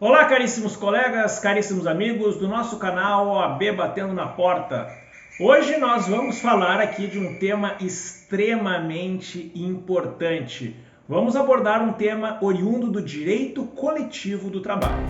Olá, caríssimos colegas, caríssimos amigos do nosso canal OAB Batendo na Porta. Hoje nós vamos falar aqui de um tema extremamente importante. Vamos abordar um tema oriundo do direito coletivo do trabalho.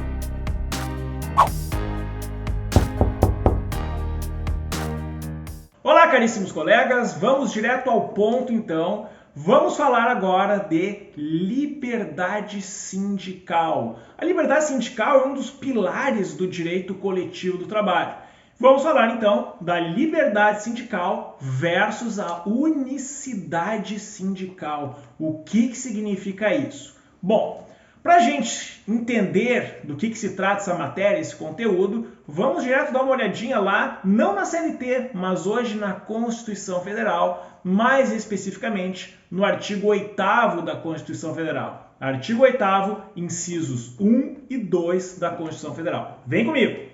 Olá, caríssimos colegas, vamos direto ao ponto então. Vamos falar agora de liberdade sindical. A liberdade sindical é um dos pilares do direito coletivo do trabalho. Vamos falar então da liberdade sindical versus a unicidade sindical. O que significa isso? Bom, para a gente entender do que se trata essa matéria, esse conteúdo, vamos direto dar uma olhadinha lá, não na CLT, mas hoje na Constituição Federal, mais especificamente no artigo 8º da Constituição Federal. Artigo 8º, incisos 1 e 2 da Constituição Federal. Vem comigo!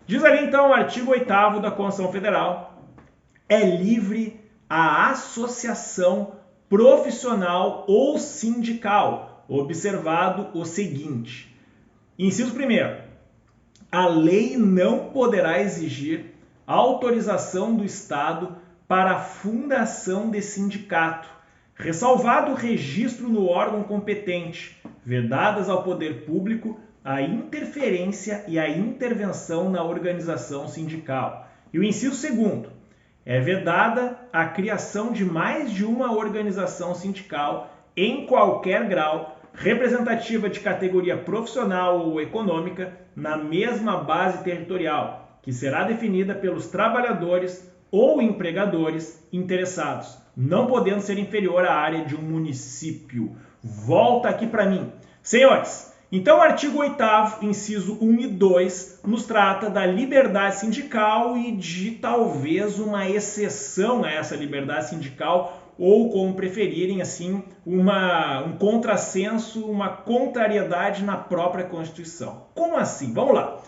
Diz ali então o artigo 8º da Constituição Federal: é livre a associação profissional ou sindical, observado o seguinte. Inciso 1º. A lei não poderá exigir autorização do Estado para a fundação de sindicato, ressalvado o registro no órgão competente, vedadas ao poder público a interferência e a intervenção na organização sindical. E o inciso 2º. É vedada a criação de mais de uma organização sindical em qualquer grau, representativa de categoria profissional ou econômica, na mesma base territorial, que será definida pelos trabalhadores ou empregadores interessados, não podendo ser inferior à área de um município. Volta aqui para mim. Senhores, então o artigo 8º, inciso 1 e 2, nos trata da liberdade sindical e de talvez uma exceção a essa liberdade sindical, ou como preferirem, assim, um contrassenso, uma contrariedade na própria Constituição. Como assim? Vamos lá.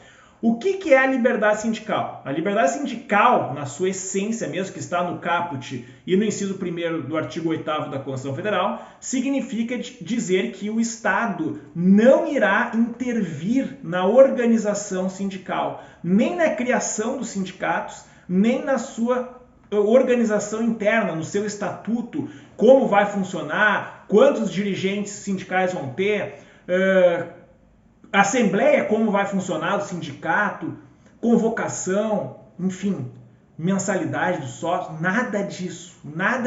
O que é a liberdade sindical? A liberdade sindical, na sua essência mesmo, que está no caput e no inciso 1º do artigo 8º da Constituição Federal, significa dizer que o Estado não irá intervir na organização sindical, nem na criação dos sindicatos, nem na sua organização interna, no seu estatuto, como vai funcionar, quantos dirigentes sindicais vão ter, assembleia, como vai funcionar o sindicato, convocação, enfim, mensalidade dos sócios, nada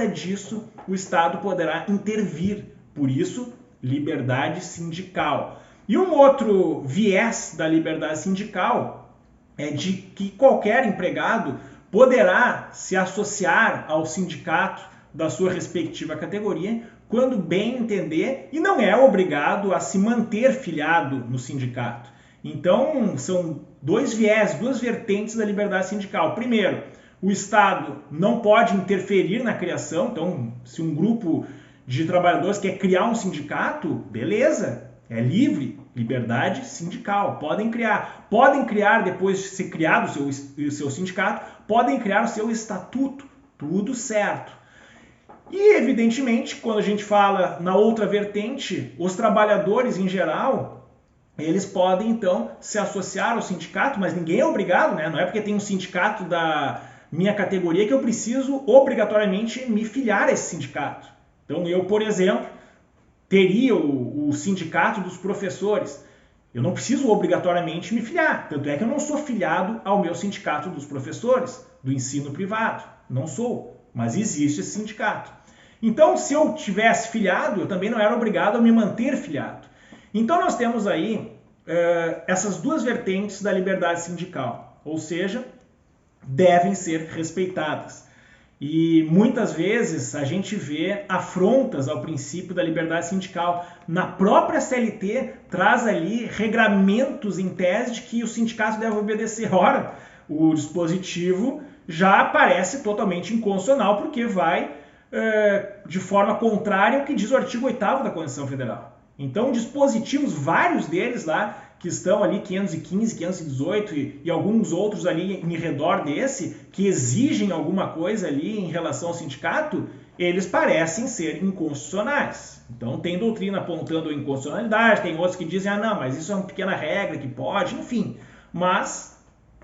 disso o Estado poderá intervir. Por isso, liberdade sindical. E um outro viés da liberdade sindical é de que qualquer empregado poderá se associar ao sindicato da sua respectiva categoria quando bem entender e não é obrigado a se manter filiado no sindicato. Então, são dois viés, duas vertentes da liberdade sindical. Primeiro, o Estado não pode interferir na criação. Então, se um grupo de trabalhadores quer criar um sindicato, beleza, é livre, liberdade sindical. Podem criar depois de ser criado o seu sindicato, podem criar o seu estatuto, tudo certo. E, evidentemente, quando a gente fala na outra vertente, os trabalhadores em geral, eles podem, então, se associar ao sindicato, mas ninguém é obrigado, né? Não é porque tem um sindicato da minha categoria que eu preciso obrigatoriamente me filiar a esse sindicato. Então, eu, por exemplo, teria o sindicato dos professores. Eu não preciso obrigatoriamente me filiar. Tanto é que eu não sou filiado ao meu sindicato dos professores, do ensino privado. Não sou, mas existe esse sindicato. Então, se eu tivesse filiado, eu também não era obrigado a me manter filiado. Então, nós temos aí essas duas vertentes da liberdade sindical, ou seja, devem ser respeitadas. E muitas vezes a gente vê afrontas ao princípio da liberdade sindical. Na própria CLT traz ali regramentos em tese de que o sindicato deve obedecer. Ora, o dispositivo já aparece totalmente inconstitucional porque vai de forma contrária ao que diz o artigo 8º da Constituição Federal. Então, dispositivos, vários deles lá, que estão ali 515, 518 e alguns outros ali em redor desse, que exigem alguma coisa ali em relação ao sindicato, eles parecem ser inconstitucionais. Então tem doutrina apontando a inconstitucionalidade, tem outros que dizem, não, mas isso é uma pequena regra que pode, enfim. Mas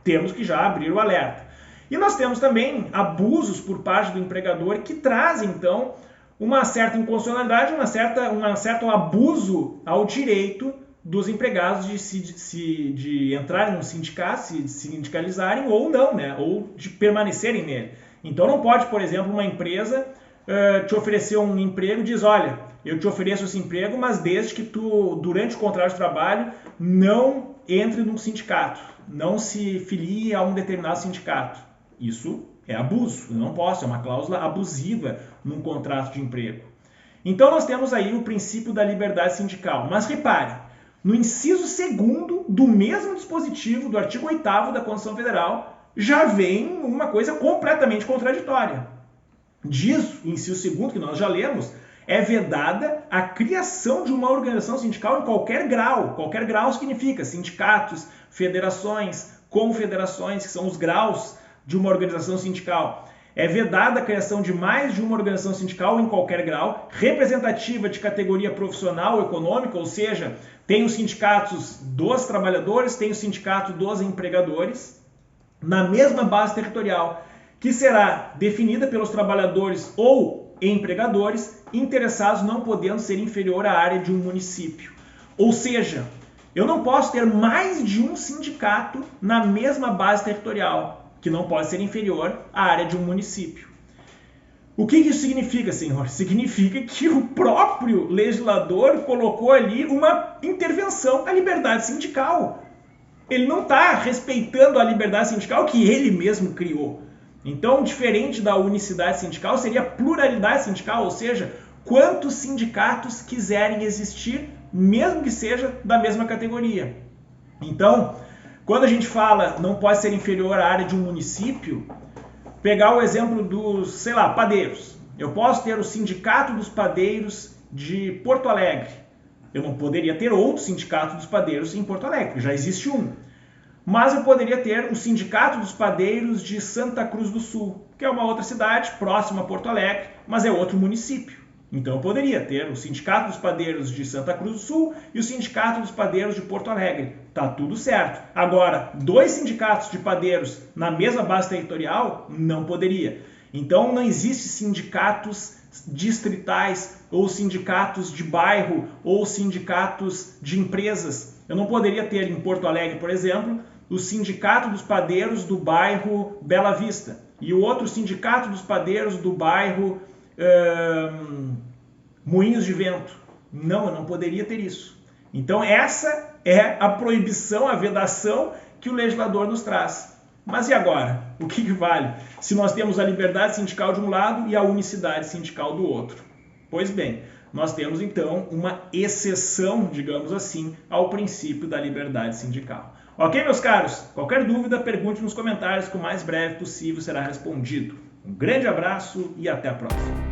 temos que já abrir o alerta. E nós temos também abusos por parte do empregador que trazem, então, uma certa inconstitucionalidade, um certo abuso ao direito dos empregados de entrarem no sindicato, se sindicalizarem ou não, né? Ou de permanecerem nele. Então não pode, por exemplo, uma empresa te oferecer um emprego e diz, olha, eu te ofereço esse emprego, mas desde que tu, durante o contrato de trabalho, não entre num sindicato, não se filie a um determinado sindicato. Isso é abuso, eu não posso, é uma cláusula abusiva num contrato de emprego. Então nós temos aí o princípio da liberdade sindical. Mas repare, no inciso 2º do mesmo dispositivo do artigo 8º da Constituição Federal, já vem uma coisa completamente contraditória. Diz, inciso 2º, que nós já lemos, é vedada a criação de uma organização sindical em qualquer grau. Qualquer grau significa sindicatos, federações, confederações, que são os graus de uma organização sindical. É vedada a criação de mais de uma organização sindical em qualquer grau, representativa de categoria profissional ou econômica, ou seja, tem os sindicatos dos trabalhadores, tem o sindicato dos empregadores, na mesma base territorial, que será definida pelos trabalhadores ou empregadores interessados não podendo ser inferior à área de um município. Ou seja, eu não posso ter mais de um sindicato na mesma base territorial, que não pode ser inferior à área de um município. O que isso significa, senhor? Significa que o próprio legislador colocou ali uma intervenção à liberdade sindical. Ele não está respeitando a liberdade sindical que ele mesmo criou. Então, diferente da unicidade sindical, seria pluralidade sindical, ou seja, quantos sindicatos quiserem existir, mesmo que seja da mesma categoria. Então, quando a gente fala não pode ser inferior à área de um município, pegar o exemplo dos, sei lá, padeiros. Eu posso ter o sindicato dos padeiros de Porto Alegre. Eu não poderia ter outro sindicato dos padeiros em Porto Alegre, já existe um. Mas eu poderia ter o sindicato dos padeiros de Santa Cruz do Sul, que é uma outra cidade próxima a Porto Alegre, mas é outro município. Então eu poderia ter o sindicato dos padeiros de Santa Cruz do Sul e o sindicato dos padeiros de Porto Alegre. Tá tudo certo. Agora, dois sindicatos de padeiros na mesma base territorial, não poderia. Então não existe sindicatos distritais ou sindicatos de bairro ou sindicatos de empresas. Eu não poderia ter em Porto Alegre, por exemplo, o sindicato dos padeiros do bairro Bela Vista e o outro sindicato dos padeiros do bairro Moinhos de Vento. Não, eu não poderia ter isso. Então essa é a proibição, a vedação que o legislador nos traz. Mas e agora? O que vale se nós temos a liberdade sindical de um lado e a unicidade sindical do outro? Pois bem, nós temos então uma exceção, digamos assim, ao princípio da liberdade sindical. Ok, meus caros? Qualquer dúvida, pergunte nos comentários que o mais breve possível será respondido. Um grande abraço e até a próxima.